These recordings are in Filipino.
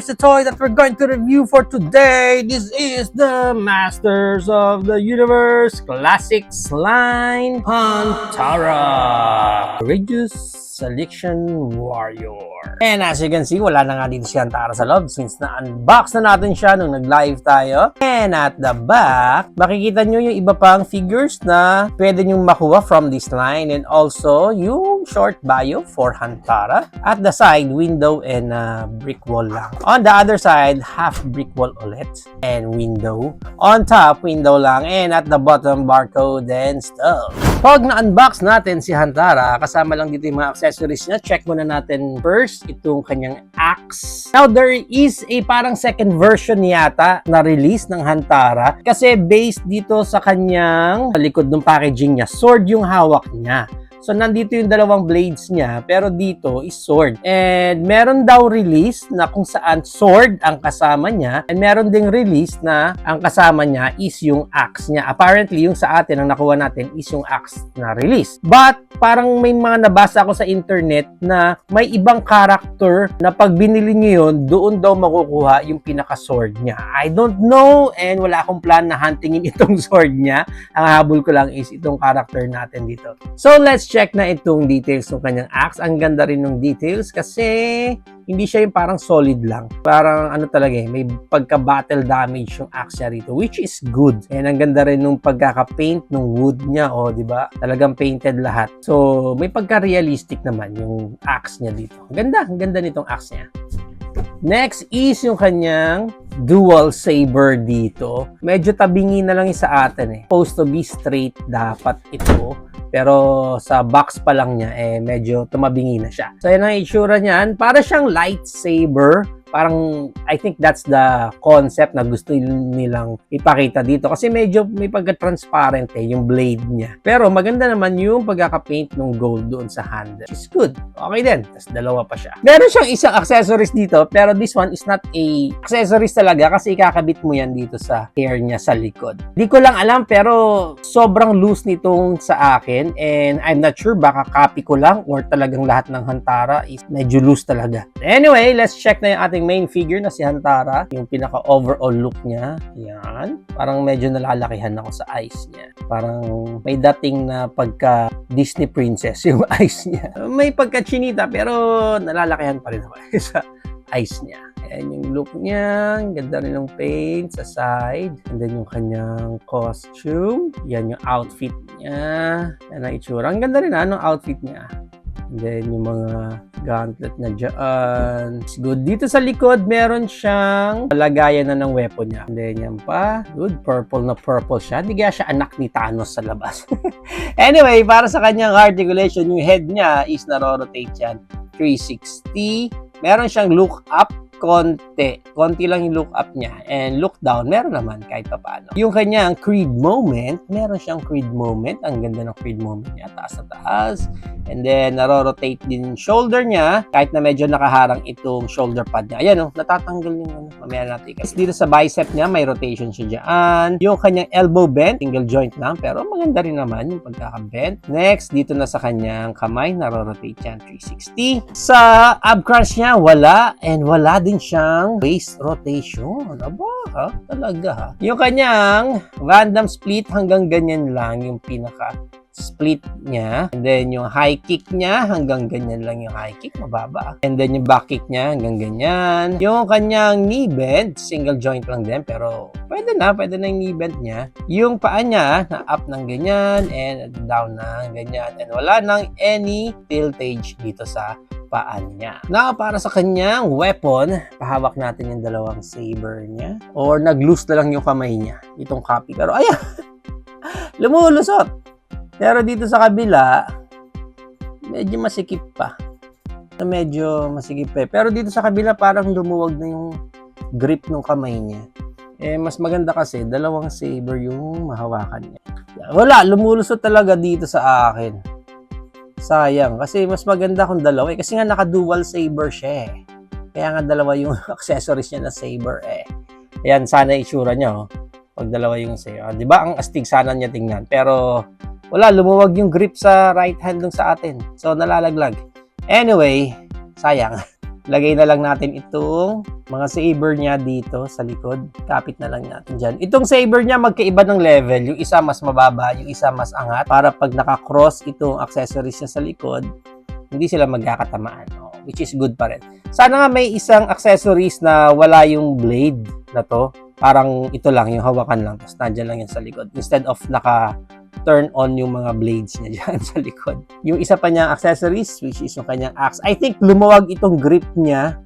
here's the toy that we're going to review for today. This is the Masters of the Universe Classics line Hantara Courageous Selection Warrior. And as you can see, wala na nga dito si Hantara sa loob since na-unbox na natin siya nung nag-live tayo. And at the back, makikita nyo yung iba pang figures na pwede nyo makuha from this line, and also yung short bio for Hantara. At the side, window and brick wall lang. On the other side, half brick wall ulit and window. On top, window lang, and at the bottom, barcode and stuff. Pag na-unbox natin si Hantara, kasama lang dito yung mga accessories niya. Check muna natin first itong kanyang axe. Now, there is a parang second version yata na release ng Hantara kasi based dito sa kanyang likod ng packaging niya. Sword yung hawak niya. So, nandito yung dalawang blades niya, pero dito is sword. And meron daw release na kung saan sword ang kasama niya, and meron ding release na ang kasama niya is yung axe niya. Apparently, yung sa atin, ang nakuha natin is yung axe na release. But, parang may mga nabasa ako sa internet na may ibang character na pag binili niyo yun, doon daw makukuha yung pinaka-sword niya. I don't know, and wala akong plan na huntingin itong sword niya. Ang habol ko lang is itong character natin dito. So, let's check na itong details ng kanyang axe. Ang ganda rin ng details kasi hindi siya yung parang solid lang. Parang ano talaga may pagka-battle damage yung axe niya rito, which is good. And ang ganda rin nung pagkaka-paint ng wood niya, di ba? Talagang painted lahat. So, may pagka-realistic naman yung axe niya dito. Ang ganda nitong axe niya. Next is yung kanyang dual saber dito. Medyo tabingi na lang yung sa atin Supposed to be straight dapat ito. Pero sa box pa lang niya, medyo tumabingi na siya. So, yan ang itsura niyan. Para siyang lightsaber. Parang, I think that's the concept na gusto nilang ipakita dito. Kasi medyo may pagka-transparent yung blade niya. Pero maganda naman yung pagkaka-paint ng gold doon sa hand. Which is good. Okay din. Tapos dalawa pa siya. Meron siyang isang accessories dito, pero this one is not a accessories talaga kasi ikakabit mo yan dito sa hair niya sa likod. Di ko lang alam, pero sobrang loose nitong sa akin. And I'm not sure, baka copy ko lang or talagang lahat ng Hantara is medyo loose talaga. Anyway, let's check na yung ating main figure na si Hantara. Yung pinaka-overall look niya. Yan. Parang medyo nalalakihan ako sa eyes niya. Parang may dating na pagka-Disney princess yung eyes niya. May pagka-chinita pero nalalakihan pa rin ako sa eyes niya. Ayan yung look niya. Ganda rin ng paint sa side. And then yung kanyang costume. Yan yung outfit niya. Yan ang itsura. Ang ganda rin ng outfit niya. And then yung mga gauntlet na dyan. It's good. Dito sa likod, meron siyang lagayan na ng weapon niya. And then yan pa. Good. Purple na purple siya. Hindi kaya siya anak ni Thanos sa labas. Anyway, para sa kanyang articulation, yung head niya is naro-rotate yan 360. Meron siyang look up. Konti lang yung look up niya. And look down, meron naman kahit pa paano. Yung kanyang Creed moment, meron siyang Creed moment. Ang ganda ng Creed moment niya. Taas na taas. And then, naro-rotate din yung shoulder niya. Kahit na medyo nakaharang itong shoulder pad niya. Ayan natatanggal yung mamaya natin. Kasi dito sa bicep niya, may rotation siya dyan. Yung kanyang elbow bend, single joint lang. Pero maganda rin naman yung pagkaka-bend. Next, dito na sa kanyang kamay, naro-rotate yan 360. Sa ab crunch niya, wala. And wala din siyang waist rotation. Aba, talaga Yung kanyang random split hanggang ganyan lang yung pinaka split niya. And then yung high kick niya, hanggang ganyan lang yung high kick, mababa. And then yung back kick niya, hanggang ganyan. Yung kanyang knee bend, single joint lang din, pero pwede na yung knee bend niya. Yung paa niya, na up ng ganyan, and down na ganyan. And wala nang any tiltage dito sa paan niya. Now, para sa kanyang weapon, pahawak natin yung dalawang saber niya. Or nag-loose na lang yung kamay niya. Itong copy. Pero ayan, lumulusot. Pero dito sa kabila, medyo masikip pa. Pero dito sa kabila, parang lumuwag na yung grip ng kamay niya. Mas maganda kasi, dalawang saber yung mahawakan niya. Wala, lumulusot talaga dito sa akin. Sayang, kasi mas maganda kung dalawa. Kasi nga naka-dual saber siya Kaya nga dalawa yung accessories niya na saber Ayan, sana itsura niya pag dalawa yung saber. Diba? Ang astig sana niya tingnan. Pero wala, lumuwag yung grip sa right hand nung sa atin. So, nalalaglag. Anyway, sayang. lagay na lang natin itong mga saber niya dito sa likod. Kapit na lang natin dyan. Itong saber niya magkaiba ng level. Yung isa mas mababa, yung isa mas angat. Para pag nakakross itong accessories niya sa likod, hindi sila magkakatamaan. Which is good pa rin. Sana nga may isang accessories na wala yung blade na to. Parang ito lang, yung hawakan lang. Tapos nandyan lang yan sa likod. Instead of turn on yung mga blades niya dyan sa likod. Yung isa pa niyang accessories, which is yung kanyang axe. I think lumawag itong grip niya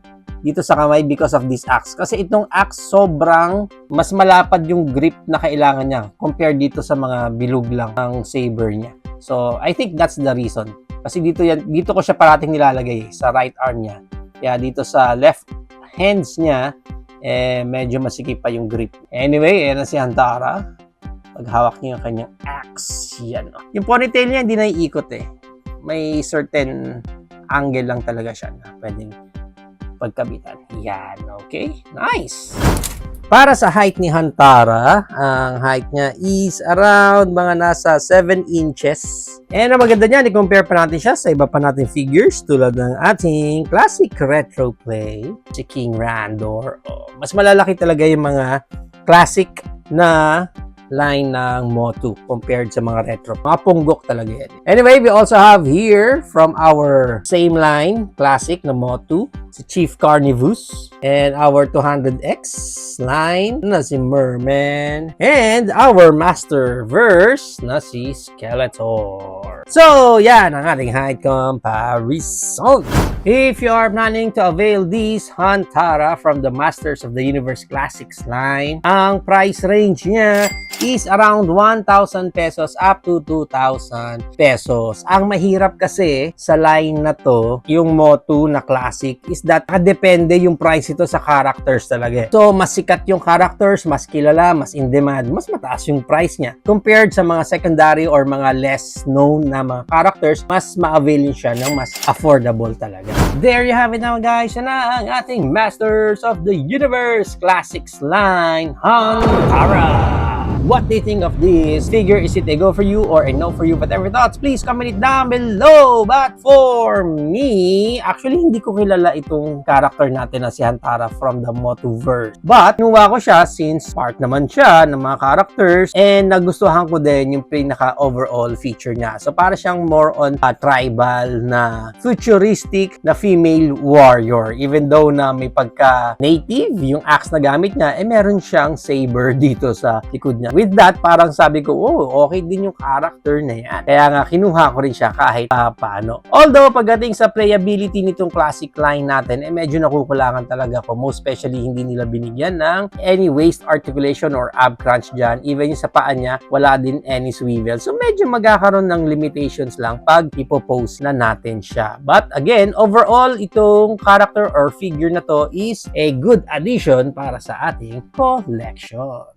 dito sa kamay because of this axe. Kasi itong axe sobrang mas malapad yung grip na kailangan niya compared dito sa mga bilog lang ng saber niya. So, I think that's the reason. Kasi dito ko siya parating nilalagay sa right arm niya. Kaya dito sa left hands niya, medyo masikip pa yung grip. Anyway, ayan na si Hantara. Paghawak niya yung kanyang axe. Yan. Yung ponytail niya hindi naiikot May certain angle lang talaga siya na pwedeng pagkabitan. Yan. Okay. Nice. Para sa height ni Hantara, ang height niya is around mga nasa 7 inches. And ang maganda niya, i-compare pa natin siya sa iba pa nating figures tulad ng ating classic retro play, si King Randor. Mas malalaki talaga yung mga classic na line ng Motu compared sa mga retro. Mga punggok talaga yan. Anyway, we also have here from our same line, classic na Motu, si Chief Carnivus. And our 200X line na si Merman. And our Masterverse na si Skeletor. So, yan ang ating height comparison. If you are planning to avail this Hantara from the Masters of the Universe Classics line, ang price range niya is around 1,000 pesos up to 2,000 pesos. Ang mahirap kasi sa line na to, yung Motu na classic, is that depende yung price ito sa characters talaga. So, mas sikat yung characters, mas kilala, mas in demand, mas mataas yung price niya. Compared sa mga secondary or mga less known na mga characters, mas ma-avail siya ng mas affordable talaga. There you have it now guys, yan na ang ating Masters of the Universe Classics line, Hantara. What do you think of this figure? Is it a go for you or a no for you? Whatever thoughts, please comment it down below. But for me, actually hindi ko kilala itong character natin na si Hantara from the Motuverse. But kinuha ko siya since part naman siya ng mga characters and nagustuhan ko din yung pinaka-overall feature niya. So para siyang more on tribal na futuristic na female warrior. Even though na may pagka-native yung axe na gamit niya, meron siyang saber dito sa likod niya. With that, parang sabi ko, okay din yung character na yan. Kaya nga, kinuha ko rin siya kahit paano. Although, pagdating sa playability nitong classic line natin, medyo nakukulangan talaga ko. Most especially, hindi nila binigyan ng any waist articulation or ab crunch dyan. Even yung sa paa niya, wala din any swivel. So, medyo magkakaroon ng limitations lang pag ipopose na natin siya. But again, overall, itong character or figure na to is a good addition para sa ating collection.